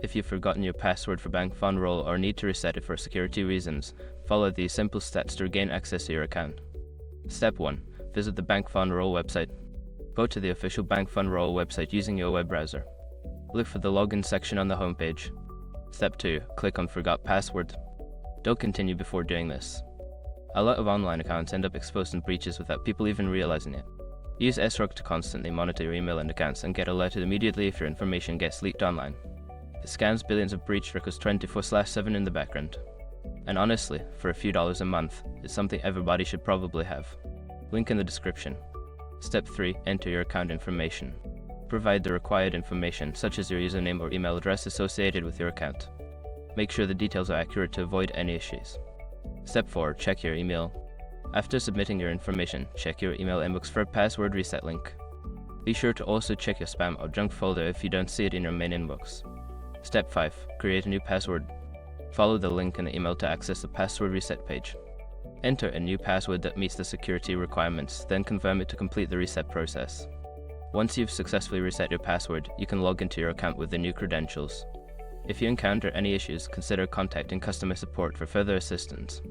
If you've forgotten your password for BankFunRoll or need to reset it for security reasons, follow these simple steps to regain access to your account. Step 1. Visit the BankFunRoll website. Go to the official BankFunRoll website using your web browser. Look for the login section on the homepage. Step 2. Click on Forgot Password. Don't continue before doing this. A lot of online accounts end up exposed in breaches without people even realizing it. Use SROG to constantly monitor your email and accounts and get alerted immediately if your information gets leaked online. It scans billions of breach records 24/7 in the background. And honestly, for a few dollars a month, it's something everybody should probably have. Link in the description. Step 3. Enter your account information. Provide the required information, such as your username or email address associated with your account. Make sure the details are accurate to avoid any issues. Step 4. Check your email. After submitting your information, check your email inbox for a password reset link. Be sure to also check your spam or junk folder if you don't see it in your main inbox. Step 5. Create a new password. Follow the link in the email to access the password reset page. Enter a new password that meets the security requirements, then confirm it to complete the reset process. Once you've successfully reset your password, you can log into your account with the new credentials. If you encounter any issues, consider contacting customer support for further assistance.